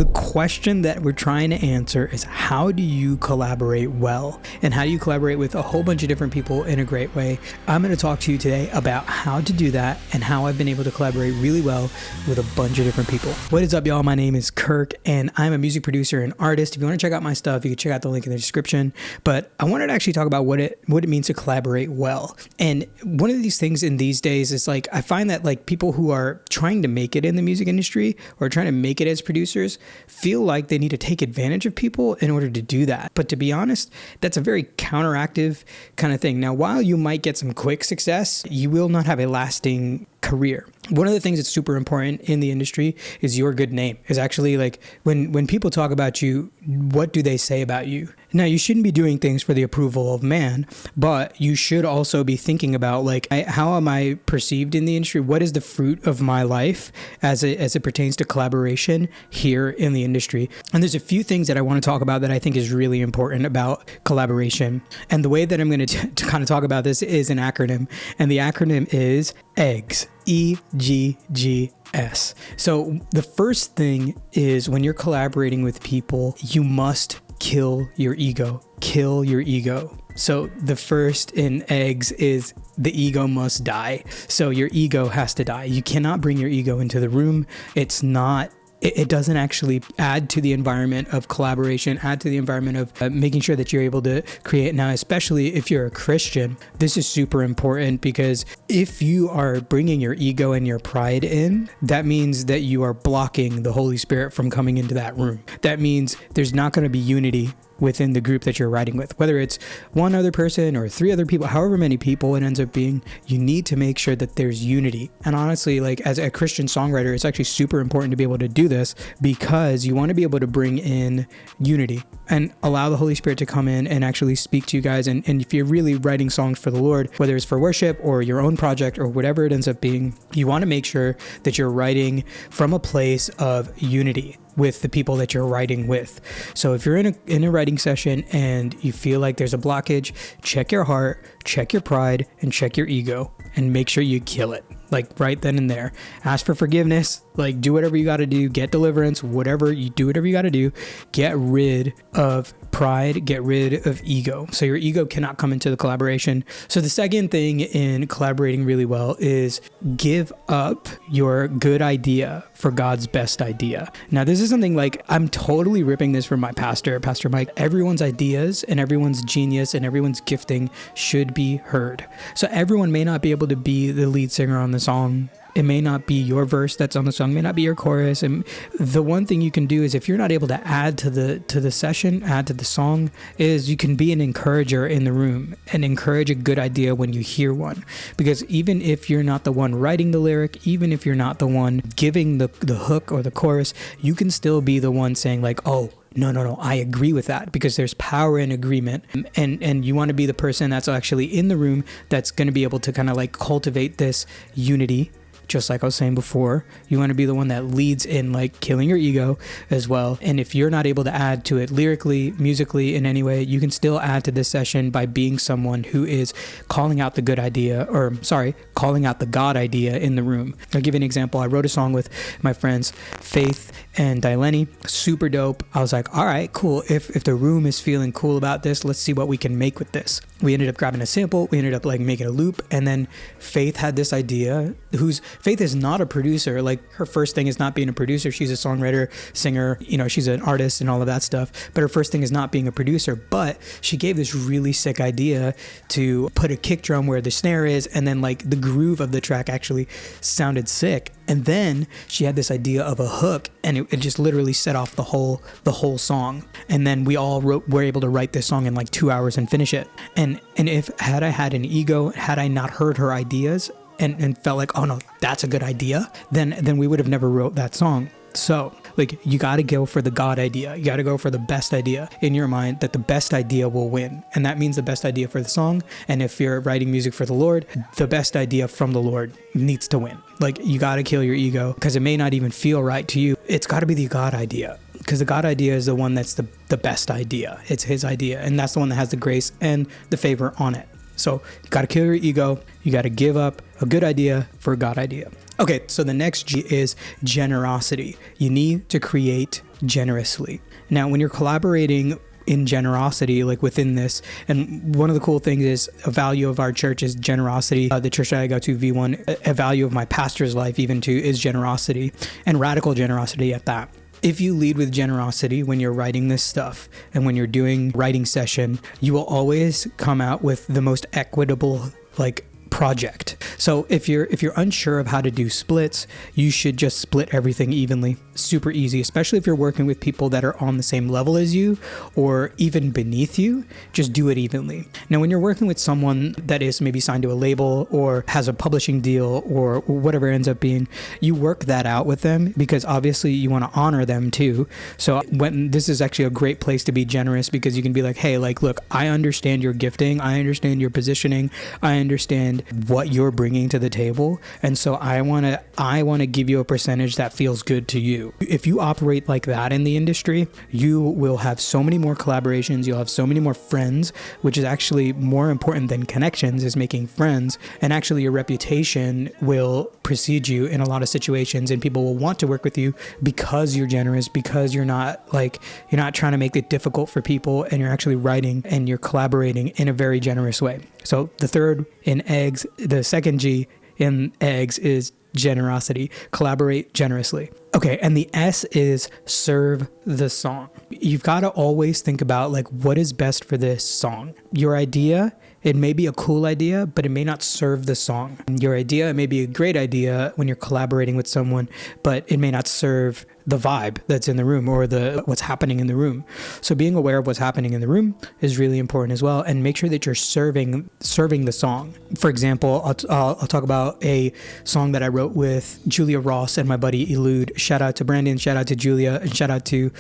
The question that we're trying to answer is, how do you collaborate well? And how do you collaborate with a whole bunch of different people in a great way? I'm going to talk to you today about how to do that and how I've been able to collaborate really well with a bunch of different people. What is up, y'all? My name is Kirk, and I'm a music producer and artist. If you want to check out my stuff, you can check out the link in the description. But I wanted to actually talk about what it means to collaborate well. And one of these things in these days is like, I find that like people who are trying to make it in the music industry or trying to make it as producers feel like they need to take advantage of people in order to do that. But to be honest, that's a very counteractive kind of thing. Now, while you might get some quick success, you will not have a lasting career. One of the things that's super important in the industry is your good name. Is actually like when people talk about you, what do they say about you? Now, you shouldn't be doing things for the approval of man, but you should also be thinking about like, how am I perceived in the industry? What is the fruit of my life as it pertains to collaboration here in the industry? And there's a few things that I want to talk about that I think is really important about collaboration. And the way that I'm going to kind of talk about this is an acronym. And the acronym is EGGS. EGGS. So the first thing is, when you're collaborating with people, you must kill your ego. Kill your ego. So the first in eggs is the ego must die. So your ego has to die. You cannot bring your ego into the room. It doesn't actually add to the environment of collaboration, add to the environment of making sure that you're able to create. Now, especially if you're a Christian, this is super important, because if you are bringing your ego and your pride in, that means that you are blocking the Holy Spirit from coming into that room. That means there's not going to be unity within the group that you're writing with, whether it's one other person or three other people, however many people it ends up being. You need to make sure that there's unity. And honestly, like as a Christian songwriter, it's actually super important to be able to do this, because you want to be able to bring in unity and allow the Holy Spirit to come in and actually speak to you guys. And if you're really writing songs for the Lord, whether it's for worship or your own project or whatever it ends up being, you want to make sure that you're writing from a place of unity with the people that you're writing with. So if you're in a writing session and you feel like there's a blockage, check your heart, check your pride, and check your ego, and make sure you kill it. Like right then and there. Ask for forgiveness, like do whatever you got to do, get deliverance, whatever you got to do. Get rid of pride, get rid of ego. So your ego cannot come into the collaboration. So the second thing in collaborating really well is give up your good idea for God's best idea. Now, this is something like, I'm totally ripping this from my Pastor Mike. Everyone's ideas and everyone's genius and everyone's gifting should be heard. So everyone may not be able to be the lead singer on the song. It may not be your verse that's on the song, may not be your chorus. And the one thing you can do is, if you're not able to add to the session, add to the song, is you can be an encourager in the room and encourage a good idea when you hear one. Because even if you're not the one writing the lyric, even if you're not the one giving the hook or the chorus, you can still be the one saying like, oh, no, I agree with that, because there's power in agreement. And you want to be the person that's actually in the room that's going to be able to kind of like cultivate this unity. Just like I was saying before, you want to be the one that leads in like killing your ego as well. And if you're not able to add to it lyrically, musically, in any way, you can still add to this session by being someone who is calling out the good idea, calling out the God idea in the room. I'll give you an example. I wrote a song with my friends Faith and Dileni. Super dope. I was like, all right, cool. If the room is feeling cool about this, let's see what we can make with this. We ended up grabbing a sample. We ended up like making a loop. And then Faith had this idea. Faith is not a producer. Like, her first thing is not being a producer. She's a songwriter, singer, she's an artist and all of that stuff. But her first thing is not being a producer. But she gave this really sick idea to put a kick drum where the snare is, and then like the groove of the track actually sounded sick. And then she had this idea of a hook, and it just literally set off the whole song. And then we all were able to write this song in like 2 hours and finish it. And if had I had an ego, had I not heard her ideas and felt like, oh no, that's a good idea, then we would have never wrote that song. So like, you got to go for the God idea. You got to go for the best idea in your mind, that the best idea will win. And that means the best idea for the song. And if you're writing music for the Lord, the best idea from the Lord needs to win. Like, you got to kill your ego, because it may not even feel right to you. It's got to be the God idea, because the God idea is the one that's the best idea. It's his idea. And that's the one that has the grace and the favor on it. So you got to kill your ego. You got to give up a good idea for a God idea. Okay, so the next G is generosity. You need to create generously. Now, when you're collaborating in generosity, like within this, and one of the cool things is a value of our church is generosity. The church that I go to, V1, a value of my pastor's life even too is generosity, and radical generosity at that. If you lead with generosity when you're writing this stuff and when you're doing writing session, you will always come out with the most equitable project. So if you're unsure of how to do splits, you should just split everything evenly. Super easy, especially if you're working with people that are on the same level as you or even beneath you. Just do it evenly. Now, when you're working with someone that is maybe signed to a label or has a publishing deal or whatever it ends up being, you work that out with them because obviously you want to honor them too. So when this is actually a great place to be generous, because you can be like, hey, look, I understand your gifting, I understand your positioning, I understand what you're bringing to the table, and so I want to give you a percentage that feels good to you. If you operate like that in the industry, you will have so many more collaborations, you'll have so many more friends, which is actually more important than connections, is making friends, and actually your reputation will precede you in a lot of situations, and people will want to work with you because you're generous, because you're not trying to make it difficult for people, and you're actually writing and you're collaborating in a very generous way. So the third in eggs, the second G in eggs is generosity. Collaborate generously. Okay, and the S is serve the song. You've got to always think about what is best for this song. Your idea, it may be a cool idea, but it may not serve the song. Your idea, it may be a great idea when you're collaborating with someone, but it may not serve the vibe that's in the room or what's happening in the room. So being aware of what's happening in the room is really important as well, and make sure that you're serving the song. For example, I'll talk about a song that I wrote with Julia Ross and my buddy Elude. Shout out to Brandon, shout out to Julia, and shout out to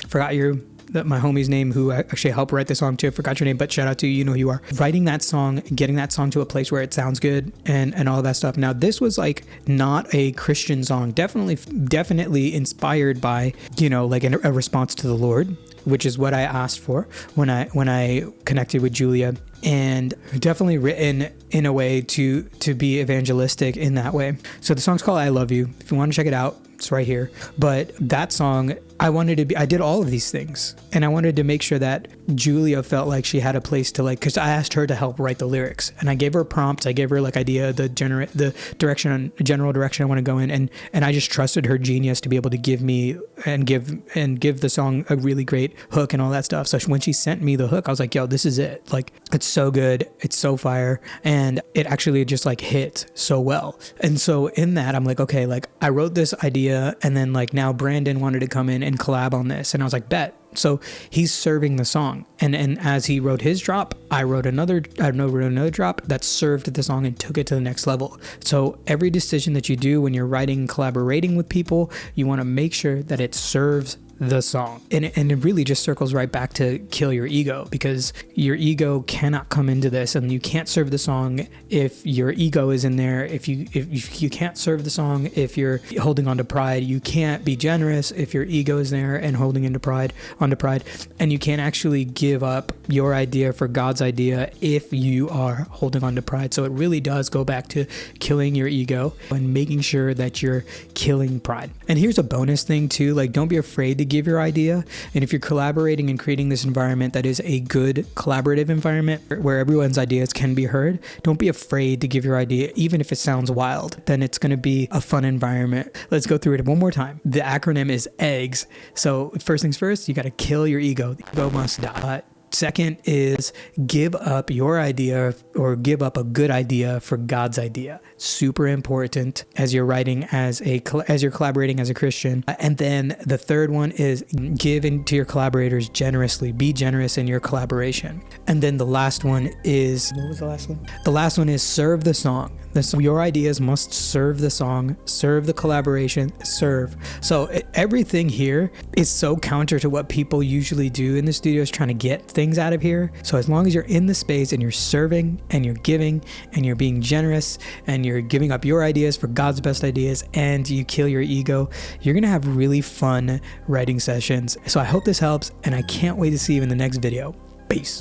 my homie's name who actually helped write the song too. I forgot your name, but shout out to you. You know who you are. Writing that song, getting that song to a place where it sounds good and all of that stuff. Now, this was not a Christian song. Definitely inspired by, a response to the Lord, which is what I asked for when I connected with Julia, and definitely written in a way to be evangelistic in that way. So the song's called I Love You. If you want to check it out, it's right here. But that song, I did all of these things, and I wanted to make sure that Julia felt like she had a place to because I asked her to help write the lyrics, and I gave her prompts, I gave her idea, the general direction I want to go in, and I just trusted her genius to be able to give me and give the song a really great hook and all that stuff. So when she sent me the hook, I was like, yo, this is it. It's so good, it's so fire, and it actually just hit so well. And so in that, I'm okay, I wrote this idea, and then now Brandon wanted to come in and collab on this, and I was like, bet. So he's serving the song, and as he wrote his drop, I wrote another drop that served the song and took it to the next level. So every decision that you do when you're writing, collaborating with people, you want to make sure that it serves the song. And it really just circles right back to kill your ego, because your ego cannot come into this, and you can't serve the song if your ego is in there. If you can't serve the song if you're holding on to pride. You can't be generous if your ego is there and holding onto pride, and you can't actually give up your idea for God's idea if you are holding on to pride. So it really does go back to killing your ego and making sure that you're killing pride. And here's a bonus thing too, don't be afraid to give your idea. And if you're collaborating and creating this environment that is a good collaborative environment where everyone's ideas can be heard, don't be afraid to give your idea, even if it sounds wild. Then it's going to be a fun environment. Let's go through it one more time. The acronym is EGGS. So first things first, you got to kill your ego. The ego must die. Second is give up your idea, or give up a good idea for God's idea. Super important as you're writing, as you're collaborating as a Christian. And then the third one is give into your collaborators generously. Be generous in your collaboration. And then the last one is, what was the last one? The last one is serve the song. Your ideas must serve the song, serve the collaboration, serve. So everything here is so counter to what people usually do in the studios, trying to get things out of here. So as long as you're in the space and you're serving and you're giving and you're being generous and you're giving up your ideas for God's best ideas, and you kill your ego, you're going to have really fun writing sessions. So I hope this helps, and I can't wait to see you in the next video. Peace.